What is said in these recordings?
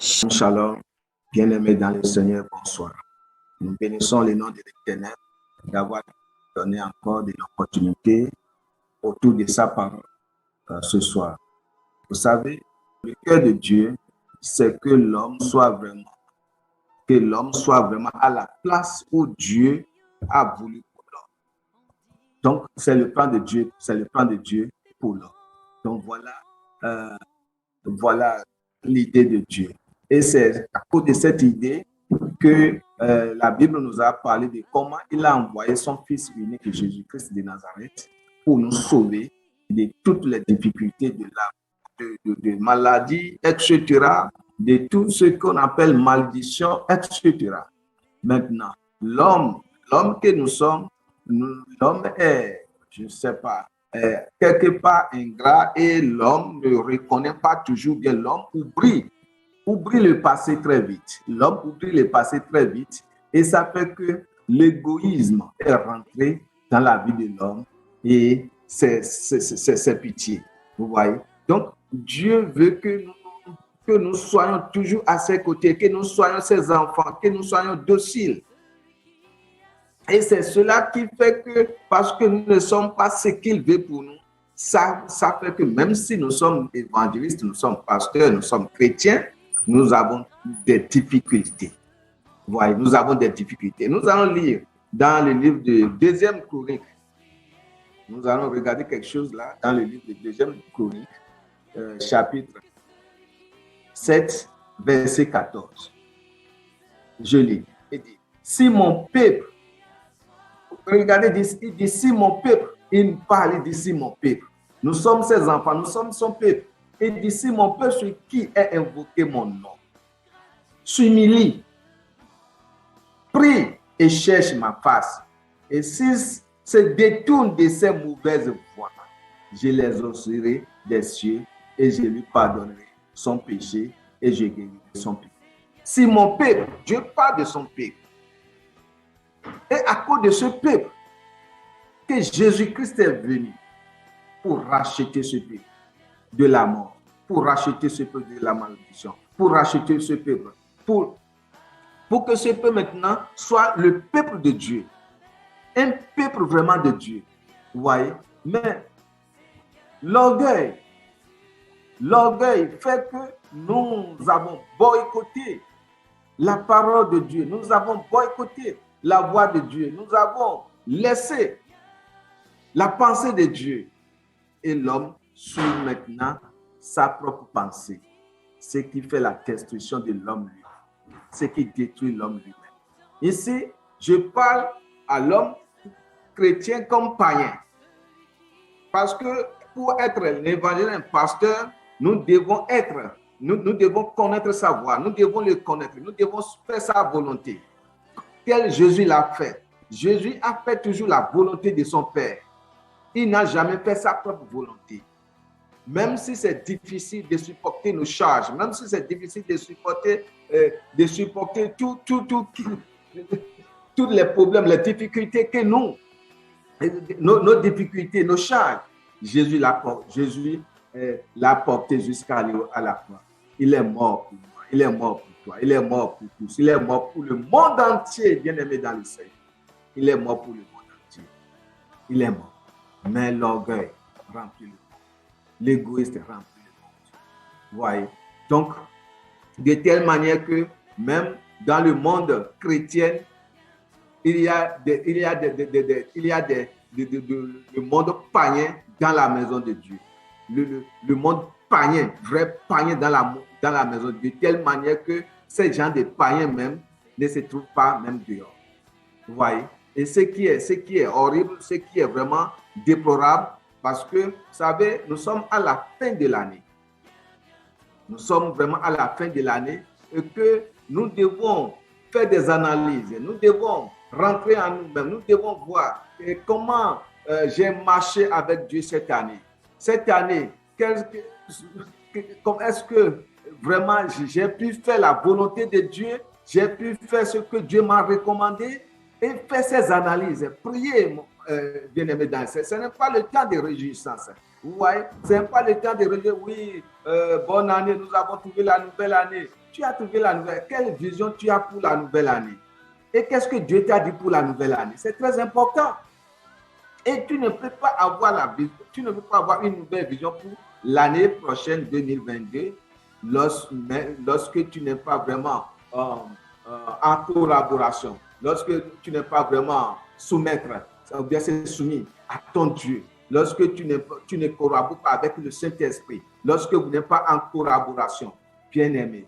Shalom, bien-aimés dans le Seigneur, bonsoir. Nous bénissons le nom de l'Éternel d'avoir donné encore de l'opportunité autour de sa parole ce soir. Vous savez, le cœur de Dieu, c'est que l'homme soit vraiment à la place où Dieu a voulu pour l'homme. Donc, c'est le plan de Dieu pour l'homme. Donc, voilà l'idée de Dieu. Et c'est à cause de cette idée que la Bible nous a parlé de comment il a envoyé son Fils unique, Jésus-Christ de Nazareth, pour nous sauver de toutes les difficultés de maladies, etc., de tout ce qu'on appelle malédiction, etc. Maintenant, l'homme que nous sommes, l'homme est, je ne sais pas, quelque part ingrat et l'homme ne reconnaît pas toujours bien. L'homme oublie le passé très vite. L'homme oublie le passé très vite et ça fait que l'égoïsme est rentré dans la vie de l'homme et c'est pitié. Vous voyez? Donc, Dieu veut que nous soyons toujours à ses côtés, que nous soyons ses enfants, que nous soyons dociles. Et c'est cela qui fait que, parce que nous ne sommes pas ce qu'il veut pour nous, ça fait que même si nous sommes évangélistes, nous sommes pasteurs, nous sommes chrétiens, nous avons des difficultés. Vous voyez, nous avons des difficultés. Nous allons lire dans le livre de Deuxième Chronique. Nous allons regarder quelque chose là, dans le livre de Deuxième Chronique, chapitre 7, verset 14. Je lis. Il dit, si mon peuple, regardez, il dit, si mon peuple, il parle d'ici mon peuple. Nous sommes ses enfants, nous sommes son peuple. Et d'ici mon peuple, sur qui est invoqué mon nom, s'humilie, prie et cherche ma face. Et s'ils se détournent de ces mauvaises voies, je les exaucerai des cieux et je lui pardonnerai son péché et je guérirai son péché. Si mon peuple, Dieu parle de son peuple, et à cause de ce peuple, que Jésus-Christ est venu pour racheter ce peuple de la mort, pour racheter ce peuple de la malédiction, pour racheter ce peuple, pour que ce peuple maintenant soit le peuple de Dieu, un peuple vraiment de Dieu. Vous voyez? Mais l'orgueil fait que nous avons boycotté la parole de Dieu, nous avons boycotté la voix de Dieu, nous avons laissé la pensée de Dieu et l'homme suit maintenant sa propre pensée, ce qui fait la destruction de l'homme lui-même, ce qui détruit l'homme lui-même. Ici, je parle à l'homme chrétien comme païen, parce que pour être l'évangile, un pasteur, nous devons connaître sa voix, nous devons le connaître, nous devons faire sa volonté. Tel Jésus l'a fait. Jésus a fait toujours la volonté de son Père. Il n'a jamais fait sa propre volonté. Même si c'est difficile de supporter nos charges, même si c'est difficile de supporter tous les problèmes, les difficultés que nos difficultés, nos charges, Jésus l'a porté jusqu'à la croix. Il est mort pour moi, il est mort pour toi, il est mort pour tous, il est mort pour le monde entier, bien-aimé dans le Seigneur. Il est mort pour le monde entier. Il est mort. Mais l'orgueil remplit le monde. L'égoïste remplit le monde. Vous voyez? Donc, de telle manière que même dans le monde chrétien, il y a le monde païen dans la maison de Dieu. Le monde païen, vrai païen dans la maison de Dieu, de telle manière que ces gens de païens même ne se trouvent pas même dehors. Vous voyez? Et ce qui est horrible, ce qui est vraiment déplorable, parce que, vous savez, nous sommes à la fin de l'année. Nous sommes vraiment à la fin de l'année et que nous devons faire des analyses, nous devons rentrer en nous-mêmes, nous devons voir comment j'ai marché avec Dieu cette année. Cette année, est-ce que vraiment j'ai pu faire la volonté de Dieu? J'ai pu faire ce que Dieu m'a recommandé? et fait ses analyses. Priez, bien-aimé dans ce n'est pas le temps de réjouissance. Vous voyez, ce n'est pas le temps de réjouir. Oui, bonne année, nous avons trouvé la nouvelle année. Tu as trouvé la nouvelle. Quelle vision tu as pour la nouvelle année? Et qu'est-ce que Dieu t'a dit pour la nouvelle année? C'est très important. Et tu ne peux pas avoir une nouvelle vision pour l'année prochaine 2022 lorsque tu n'es pas vraiment en collaboration, lorsque tu n'es pas vraiment soumettre, ou bien c'est soumis à ton Dieu, lorsque tu ne collabores pas avec le Saint-Esprit, lorsque vous n'êtes pas en collaboration, bien-aimé,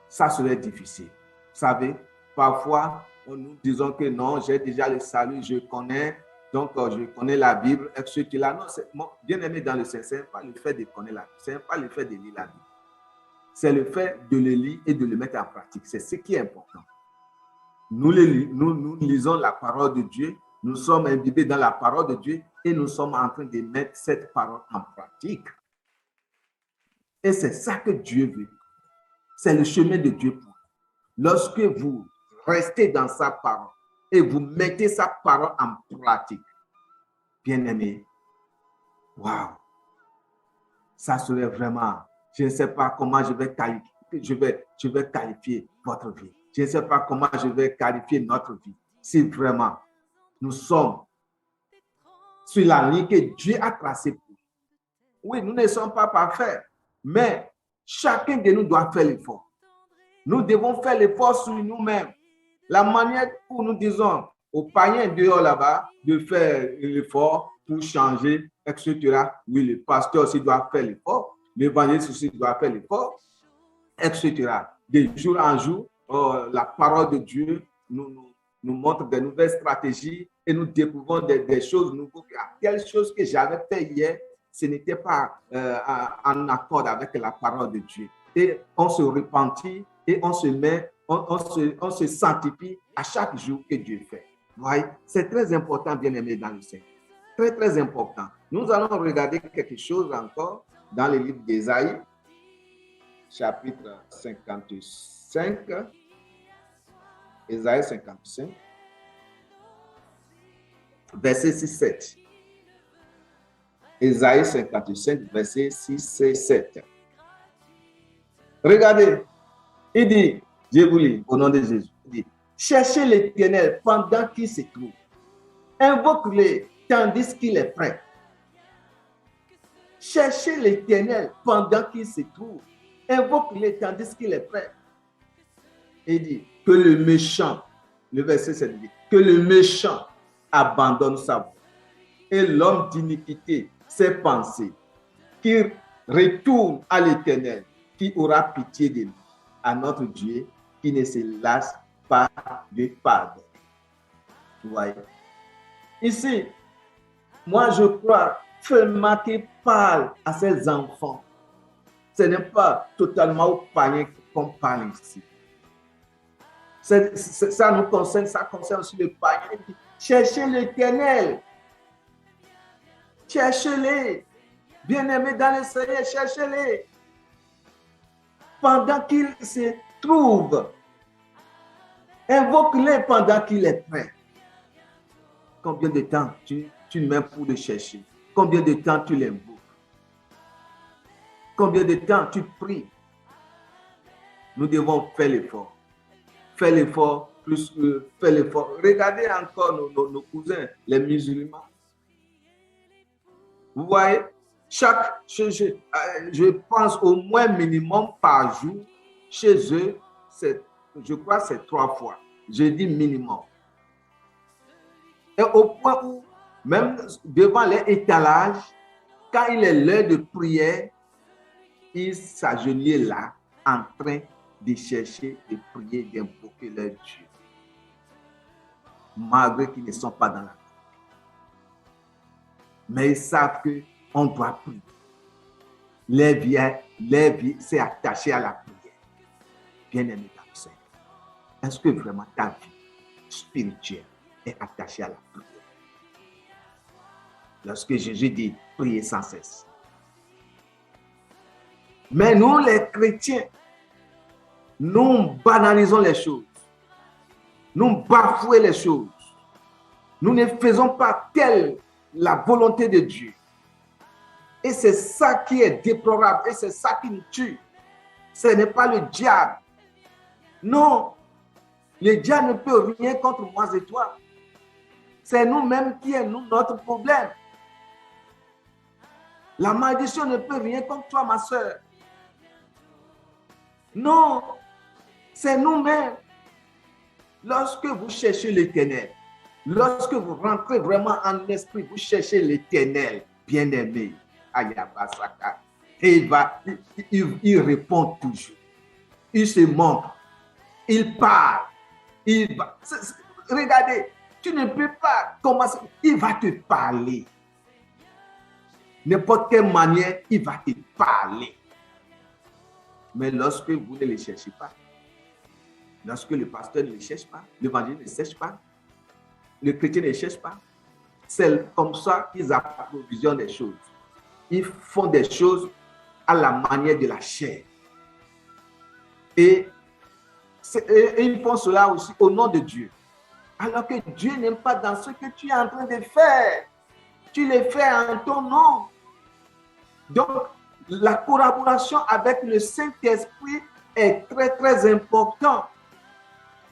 ça serait difficile. Vous savez, parfois, nous disons que non, j'ai déjà le salut, je connais, donc je connais la Bible, etc. Non, bien-aimé dans le Seigneur, ce n'est pas le fait de connaître la Bible, ce n'est pas le fait de lire la Bible. C'est le fait de le lire et de le mettre en pratique. C'est ce qui est important. Nous lisons la parole de Dieu, nous sommes imbibés dans la parole de Dieu et nous sommes en train de mettre cette parole en pratique. Et c'est ça que Dieu veut. C'est le chemin de Dieu pour vous. Lorsque vous restez dans sa parole et vous mettez sa parole en pratique, bien-aimé, waouh, ça serait vraiment, je ne sais pas comment je vais qualifier votre vie. Je ne sais pas comment je vais qualifier notre vie. Si vraiment nous sommes sur la ligne que Dieu a tracée pour nous. Oui, nous ne sommes pas parfaits, mais chacun de nous doit faire l'effort. Nous devons faire l'effort sur nous-mêmes. La manière où nous disons aux païens dehors là-bas de faire l'effort pour changer, etc. Oui, le pasteur aussi doit faire l'effort. L'évangéliste aussi doit faire l'effort, etc. De jour en jour, la parole de Dieu nous montre des nouvelles stratégies et nous découvrons des choses nouvelles. Quelque chose que j'avais fait hier, ce n'était pas en accord avec la parole de Dieu. Et on se repentit et on se sanctifie à chaque jour que Dieu fait. Voyez, c'est très important, bien-aimé dans le Seigneur. Très, très important. Nous allons regarder quelque chose encore dans le livre d'Ésaïe, chapitre 55. Ésaïe 55, verset 6-7. Ésaïe 55, verset 6 et 7. Regardez, il dit, je vous lis au nom de Jésus, il dit, cherchez l'Éternel pendant qu'il se trouve. Invoque-le tandis qu'il est prêt. Cherchez l'Éternel pendant qu'il se trouve. Invoque-le tandis qu'il est prêt. Il dit que le méchant, le verset 7 dit, que le méchant abandonne sa voie et l'homme d'iniquité ses pensées, qu'il retourne à l'Éternel, qui aura pitié de nous, à notre Dieu, qui ne se lasse pas de pardon. Vous voyez? Ici, moi je crois fermement qu'il parle à ses enfants. Ce n'est pas totalement aux païens qu'on parle ici. Ça nous concerne, ça concerne aussi le païen. Cherchez l'Éternel. Cherchez-les. Bien-aimés dans le Seigneur, cherchez-les. Pendant qu'il se trouve. Invoque-les pendant qu'il est prêt. Combien de temps tu mets pour le chercher? Combien de temps tu l'invoques? Combien de temps tu pries? Nous devons faire l'effort. Faire l'effort, plus que faire l'effort. Regardez encore nos cousins, les musulmans. Vous voyez, je pense au moins minimum par jour, chez eux, je crois que c'est 3 fois. Je dis minimum. Et au point où, même devant les étalages, quand il est l'heure de prière, ils s'agenouillent là, en train de chercher, de prier, d'invoquer leur Dieu. Malgré qu'ils ne sont pas dans la vie. Mais ils savent qu'on doit prier. Leur vie s'est attachée à la prière. Bien-aimé dans le Seigneur. Est-ce que vraiment ta vie spirituelle est attachée à la prière? Lorsque Jésus dit prier sans cesse. Mais nous, les chrétiens, nous banalisons les choses. Nous bafouons les choses. Nous ne faisons pas telle la volonté de Dieu. Et c'est ça qui est déplorable et c'est ça qui nous tue. Ce n'est pas le diable. Non, le diable ne peut rien contre moi et toi. C'est nous-mêmes qui est notre problème. La malédiction ne peut rien contre toi, ma soeur. Non, c'est nous-mêmes. Lorsque vous cherchez l'Éternel, lorsque vous rentrez vraiment en esprit, vous cherchez l'Éternel, bien-aimé, Ayabasaka, et il répond toujours. Il se montre, il parle, il va. Regardez, tu ne peux pas commencer, il va te parler. N'importe quelle manière, il va te parler. Mais lorsque vous ne le cherchez pas, lorsque le pasteur ne le cherche pas, l'évangile ne le cherche pas, le chrétien ne le cherche pas, c'est comme ça qu'ils approvisionnent des choses. Ils font des choses à la manière de la chair. Et ils font cela aussi au nom de Dieu. Alors que Dieu n'aime pas dans ce que tu es en train de faire. Tu le fais en ton nom. Donc, la collaboration avec le Saint-Esprit est très, très importante.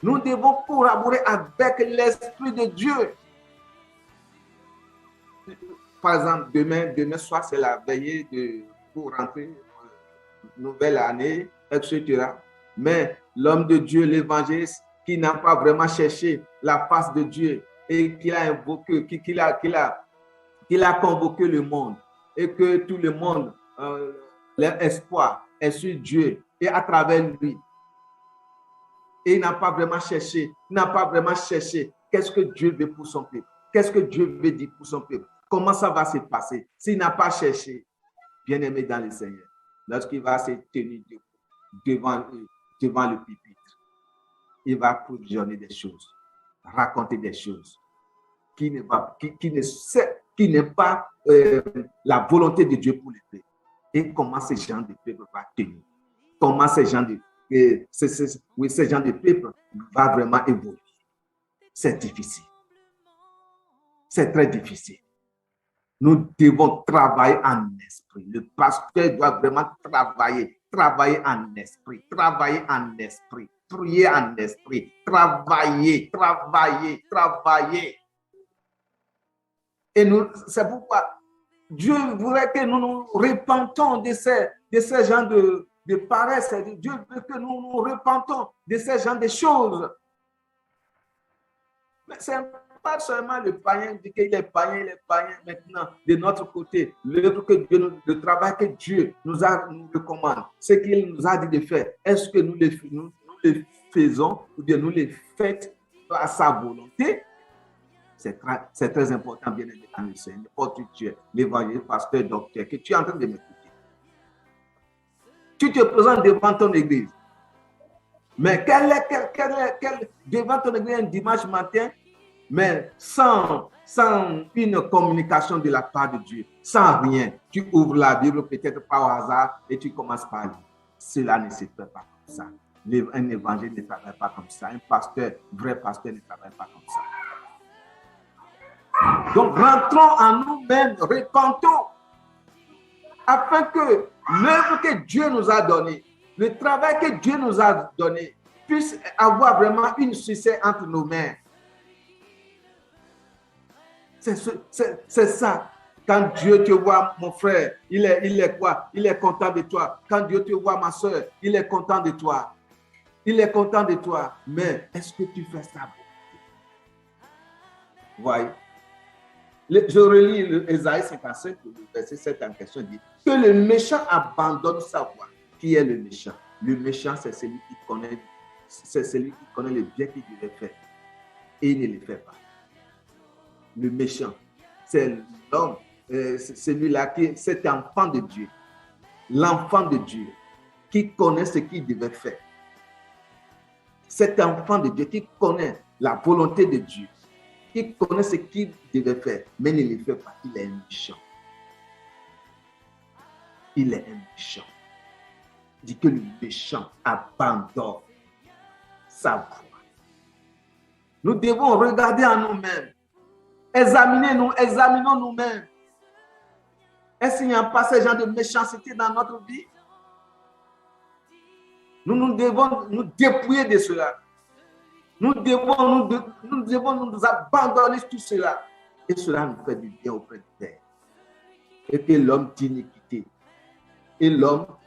Nous devons collaborer avec l'Esprit de Dieu. Par exemple, demain soir, c'est la veillée pour rentrer, nouvelle année, etc. Mais l'homme de Dieu, l'évangéliste, qui n'a pas vraiment cherché la face de Dieu et qui a invoqué, qu'il a convoqué le monde et que tout le monde, leur espoir est sur Dieu et à travers lui. Et il n'a pas vraiment cherché, qu'est-ce que Dieu veut pour son peuple, qu'est-ce que Dieu veut dire pour son peuple, comment ça va se passer. S'il n'a pas cherché, bien-aimé dans le Seigneur, lorsqu'il va se tenir devant le pupitre, il va provisionner des choses, raconter des choses qui n'est pas la volonté de Dieu pour les peuples. Et comment ces gens de peuple va tenir, comment ces gens de peuple va vraiment évoluer. C'est difficile. C'est très difficile. Nous devons travailler en esprit. Le pasteur doit vraiment travailler en esprit, prier en esprit, travailler. Et c'est pourquoi Dieu voudrait que nous nous repentons de ces gens de paresse. Dieu veut que nous nous repentons de ces gens de choses. Mais c'est pas seulement le païen, dit qu'il est païen, maintenant, de notre côté. Le travail que Dieu nous recommande, ce qu'il nous a dit de faire, est-ce que nous le faisons ou bien nous le faisons à sa volonté? C'est très important, bien évidemment, dans le Seigneur. N'importe où tu es, l'évangile, pasteur, docteur, que tu es en train de m'écouter. Tu te présentes devant ton église. Mais devant ton église un dimanche matin, mais sans une communication de la part de Dieu, sans rien, tu ouvres la Bible peut-être par hasard et tu commences par lire. Cela ne se fait pas comme ça. Un évangile ne travaille pas comme ça. Un vrai pasteur ne travaille pas comme ça. Donc, rentrons en nous-mêmes, repentons, afin que l'œuvre que Dieu nous a donnée, le travail que Dieu nous a donné, puisse avoir vraiment une succès entre nos mains. C'est ça. Quand Dieu te voit, mon frère, il est quoi? Il est content de toi. Quand Dieu te voit, ma soeur, il est content de toi. Il est content de toi. Mais est-ce que tu fais ça? Voyez. Je relis Ésaïe 55, verset 7 en question, dit que le méchant abandonne sa voie. Qui est le méchant? Le méchant, c'est celui qui connaît le bien qu'il devait faire. Et il ne le fait pas. Le méchant, c'est l'homme, celui-là qui est cet enfant de Dieu. L'enfant de Dieu qui connaît ce qu'il devait faire. Cet enfant de Dieu qui connaît la volonté de Dieu, qui connaît ce qu'il devait faire, mais ne le fait pas. Il est un méchant. Il est un méchant. Il dit que le méchant abandonne sa voie. Nous devons regarder en nous-mêmes. Examinons nous-mêmes. Est-ce qu'il n'y a pas ce genre de méchanceté dans notre vie? Nous devons nous dépouiller de cela. Nous devons nous abandonner tout cela. Et cela nous fait du bien auprès du Père. Et que l'homme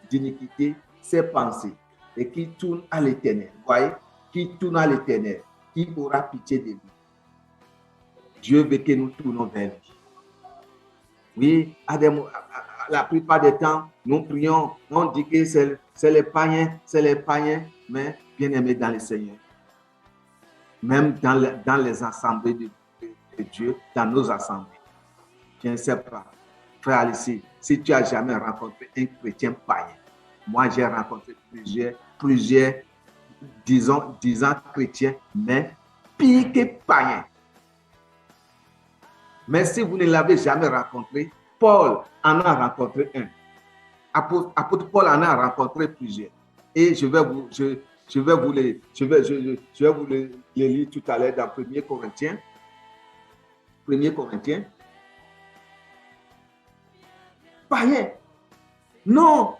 d'iniquité, ses pensées, et qui tourne à l'éternel. Voyez, qui tourne à l'éternel, qui aura pitié de lui. Dieu veut que nous tournons vers lui. Oui, la plupart des temps, nous prions, on dit que c'est les païens, mais bien aimés dans le Seigneur. Même dans les assemblées de Dieu, dans nos assemblées. Je ne sais pas, frère Alexis, si tu as jamais rencontré un chrétien païen. Moi, j'ai rencontré plusieurs disons chrétiens, mais pire que païens. Mais si vous ne l'avez jamais rencontré, Paul en a rencontré un. Apôtre Paul en a rencontré plusieurs. Et je vais vous les lire tout à l'heure dans 1 Corinthiens. 1 Corinthiens. Païen. Non.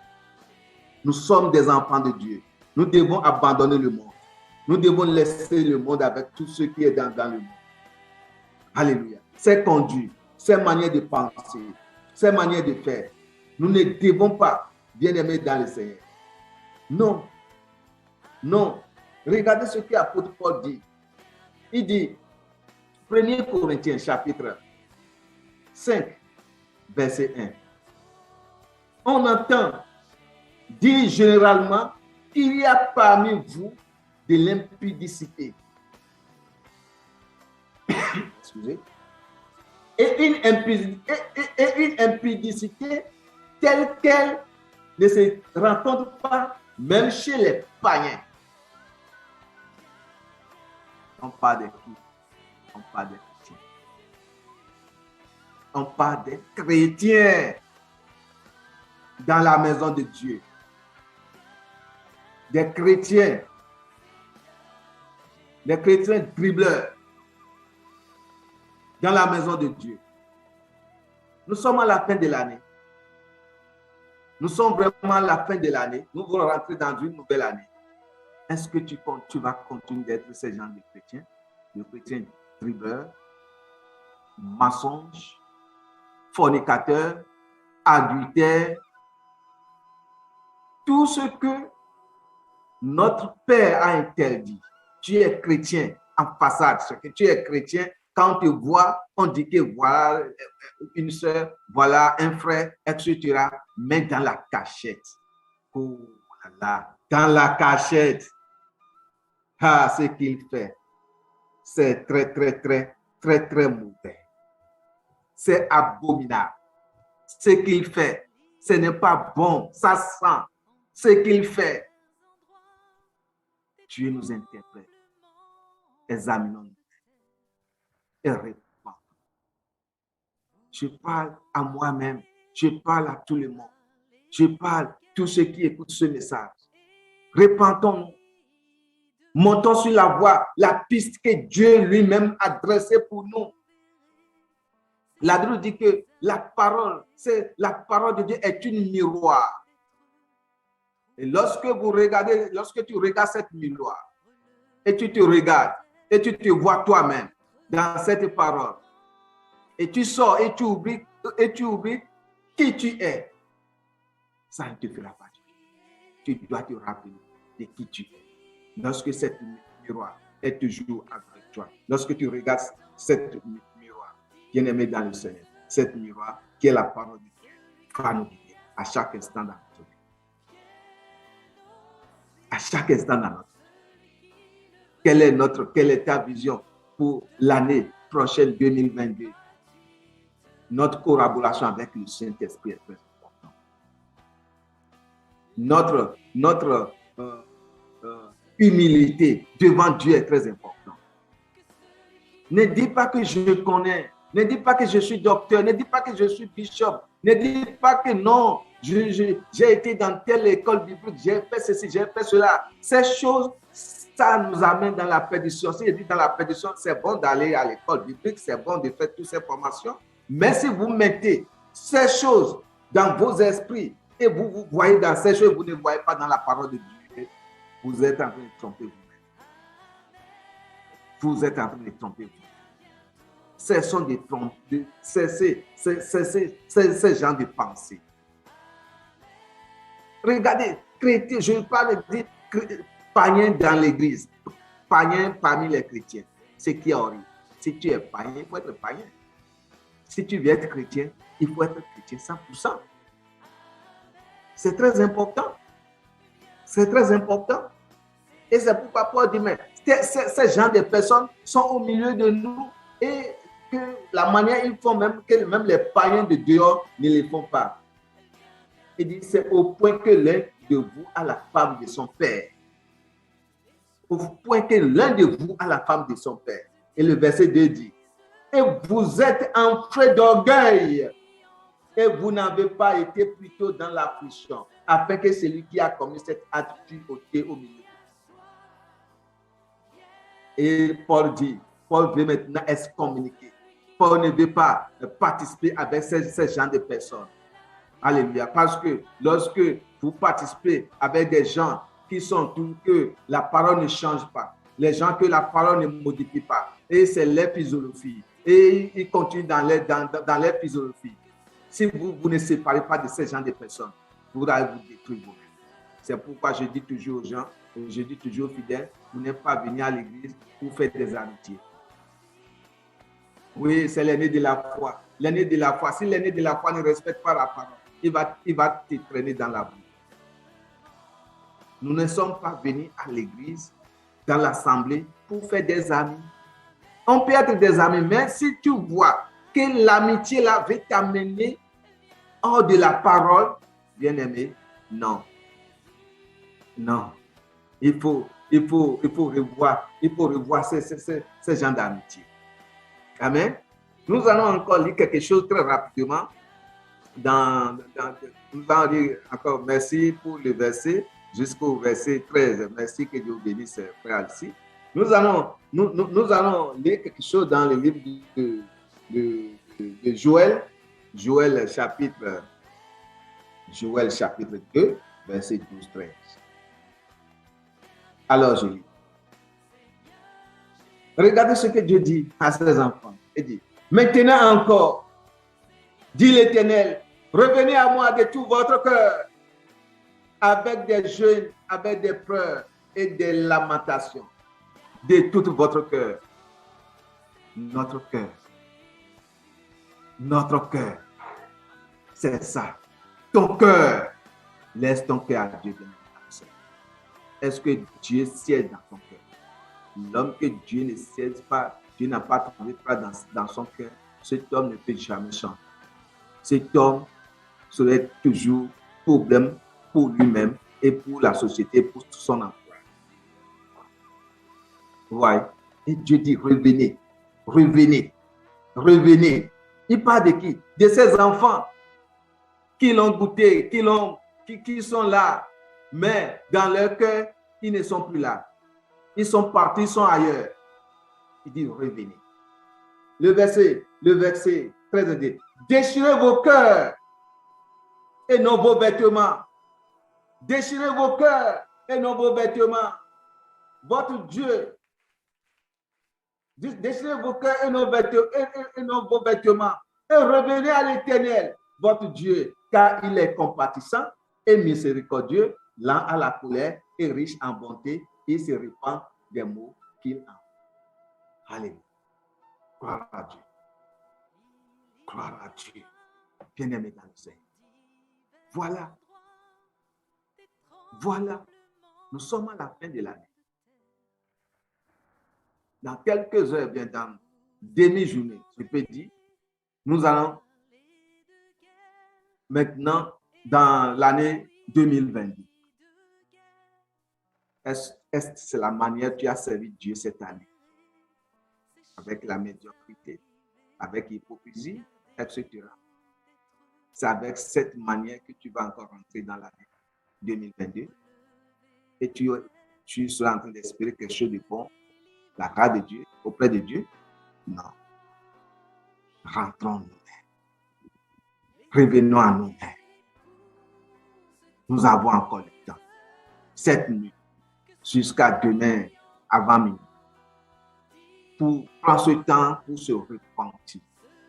Nous sommes des enfants de Dieu. Nous devons abandonner le monde. Nous devons laisser le monde avec tout ce qui est dans le monde. Alléluia. Ses conduites, ses manières de penser, ses manières de faire. Nous ne devons pas, bien aimer dans le Seigneur. Non. Non. Regardez ce que l'apôtre Paul dit. Il dit, 1 Corinthiens chapitre 5, verset 1. On entend dire généralement qu'il y a parmi vous de l'impudicité. Excusez. Et une impudicité telle qu'elle ne se rencontre pas même chez les païens. On parle de qui? On parle des chrétiens. On parle des chrétiens dans la maison de Dieu. Des chrétiens dribbleurs dans la maison de Dieu. Nous sommes à la fin de l'année. Nous sommes vraiment à la fin de l'année. Nous allons rentrer dans une nouvelle année. Est-ce que tu vas continuer d'être ce genre de chrétien? De chrétien dribbleur, mensonge, fornicateur, adultère, tout ce que notre Père a interdit. Tu es chrétien en façade. Ce que tu es chrétien, quand on te voit, on dit que voilà une soeur, voilà un frère, etc. Mais dans la cachette. Oh là là, dans la cachette. Ah, ce qu'il fait, c'est très, très, très, très, très mauvais. C'est abominable. Ce qu'il fait, ce n'est pas bon. Ça sent. Ce qu'il fait. Dieu nous interprète. Examinons-nous. Et répondons. Je parle à moi-même. Je parle à tout le monde. Je parle à tous ceux qui écoutent ce message. Repentons-nous. Montons sur la voie, la piste que Dieu lui-même a dressée pour nous. La Bible dit que la parole de Dieu est une miroir. Et lorsque tu regardes cette miroir, et tu te regardes, et tu te vois toi-même dans cette parole, et tu sors, et tu oublies qui tu es, ça ne te fera pas du bien. Tu dois te rappeler de qui tu es. Lorsque cette miroir est toujours avec toi, lorsque tu regardes cette miroir, bien-aimé dans le Seigneur, cette miroir qui est la parole de Dieu, va nous guider à chaque instant dans notre vie. À chaque instant dans notre vie. Quelle est ta vision pour l'année prochaine 2022? Notre collaboration avec le Saint-Esprit est très importante. Notre humilité devant Dieu est très importante. Ne dis pas que je connais, ne dis pas que je suis docteur, ne dis pas que je suis bishop, ne dis pas que non, j'ai été dans telle école biblique, j'ai fait ceci, j'ai fait cela. Ces choses, ça nous amène dans la perdition. Si je dis dans la perdition, c'est bon d'aller à l'école biblique, c'est bon de faire toutes ces formations. Mais si vous mettez ces choses dans vos esprits et vous voyez dans ces choses, vous ne voyez pas dans la parole de Dieu, vous êtes en train de tromper vous-même. Vous êtes en train de tromper vous-même. Cessons de tromper, cessez ces gens de pensée. Regardez, chrétien, je parle de païen dans l'église, païen parmi les chrétiens. C'est qui est horrible. Si tu es païen, il faut être païen. Si tu veux être chrétien, il faut être chrétien 100%. C'est très important. C'est très important. Et c'est pourquoi Paul dit, mais ces gens de personnes sont au milieu de nous et que la manière ils font, même que même les païens de dehors ne les font pas. Il dit, c'est au point que l'un de vous a la femme de son père. Au point que l'un de vous a la femme de son père. Et le verset 2 dit, et vous êtes enflés d'orgueil, et vous n'avez pas été plutôt dans l'affliction, afin que celui qui a commis cette attitude ôté au milieu. Et Paul dit, Paul veut maintenant excommuniquer. Paul ne veut pas participer avec ces gens de personnes. Alléluia. Parce que lorsque vous participez avec des gens qui sont tout que la parole ne change pas, les gens que la parole ne modifie pas, et c'est leur physiologie, et ils continuent dans leur physiologie. Si vous ne séparez pas de ces gens de personnes, vous allez vous détruire vous-même. C'est pourquoi je dis toujours aux gens, je dis toujours aux fidèles, vous n'êtes pas venus à l'église pour faire des amitiés. Oui, c'est l'aîné de la foi. L'aîné de la foi. Si l'aîné de la foi ne respecte pas la parole, il va te traîner dans la boue. Nous ne sommes pas venus à l'église, dans l'assemblée, pour faire des amis. On peut être des amis, mais si tu vois que l'amitié là va t'amener hors de la parole, bien aimé, non. Non. Il faut revoir ces gens d'amitié. Amen. Nous allons encore lire quelque chose très rapidement. Nous allons lire encore merci pour le verset jusqu'au verset 13. Merci, que Dieu bénisse, frère Alci. Nous allons lire quelque chose dans le livre de Joël. Joël chapitre 2, verset 12-13. Alors je lis. Regardez ce que Dieu dit à ses enfants. Il dit, maintenant encore, dit l'Éternel, revenez à moi de tout votre cœur, avec des jeûnes, avec des pleurs et des lamentations, de tout votre cœur. Notre cœur, c'est ça. Ton cœur, laisse ton cœur à Dieu. Est-ce que Dieu siège dans ton cœur? L'homme que Dieu ne siège pas, Dieu n'a pas trouvé pas dans son cœur, cet homme ne peut jamais changer. Cet homme serait toujours problème pour lui-même et pour la société, pour son emploi. Ouais. Et Dieu dit, revenez, revenez, revenez. Il parle de qui? De ses enfants qui l'ont goûté, qui sont là, mais dans leur cœur, ils ne sont plus là. Ils sont partis, ils sont ailleurs. Il dit, revenez. Le verset 13 dit, déchirez vos cœurs et non vos vêtements. Déchirez vos cœurs et non vos vêtements. Votre Dieu. Déchirez vos cœurs et non vos vêtements. Et revenez à l'Éternel, votre Dieu, car il est compatissant et miséricordieux, lent à la colère et riche en bonté. Il se répand des mots qu'il a. Allez. Gloire à Dieu. Gloire à Dieu. Bien-aimé dans le Seigneur. Voilà. Voilà. Nous sommes à la fin de l'année. Dans quelques heures, bien dans demi-journée, je peux dire, nous allons maintenant dans l'année 2022. Est-ce que c'est la manière dont tu as servi Dieu cette année? Avec la médiocrité, avec l'hypocrisie, etc. C'est avec cette manière que tu vas encore rentrer dans l'année 2022. Et tu tu seras en train d'espérer quelque chose de bon, la grâce de Dieu, auprès de Dieu. Non. Rentrons nous-mêmes. Revenons à nous-mêmes. Nous avons encore le temps. Cette nuit, jusqu'à demain, avant minuit, pour prendre ce temps pour se repentir,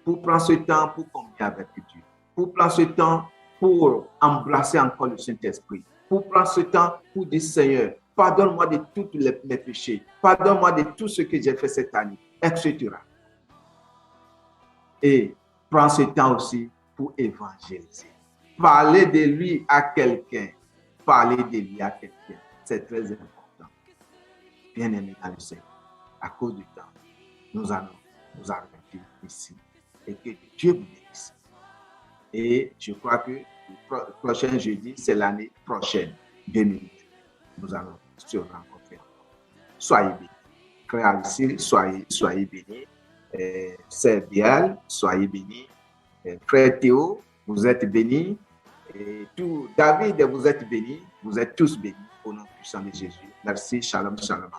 pour prendre ce temps pour communier avec Dieu, pour prendre ce temps pour embrasser encore le Saint-Esprit, pour prendre ce temps pour dire Seigneur, pardonne-moi de tous mes péchés, pardonne-moi de tout ce que j'ai fait cette année, etc. Et prends ce temps aussi pour évangéliser. Parler de lui à quelqu'un. Parler de lui à quelqu'un. C'est très important. Bien-aimés dans le Seigneur, à cause du temps, nous allons nous arrêter ici. Et que Dieu vous bénisse. Et je crois que le prochain jeudi, c'est l'année prochaine, 2008. Nous allons se rencontrer. Soyez bénis. Frère ici, soyez bénis. Sœur Bial, soyez bénis. Frère Théo, vous êtes bénis. Et tout, David, vous êtes bénis. Vous êtes tous bénis au nom puissant de Jésus. Merci. Shalom, shalom.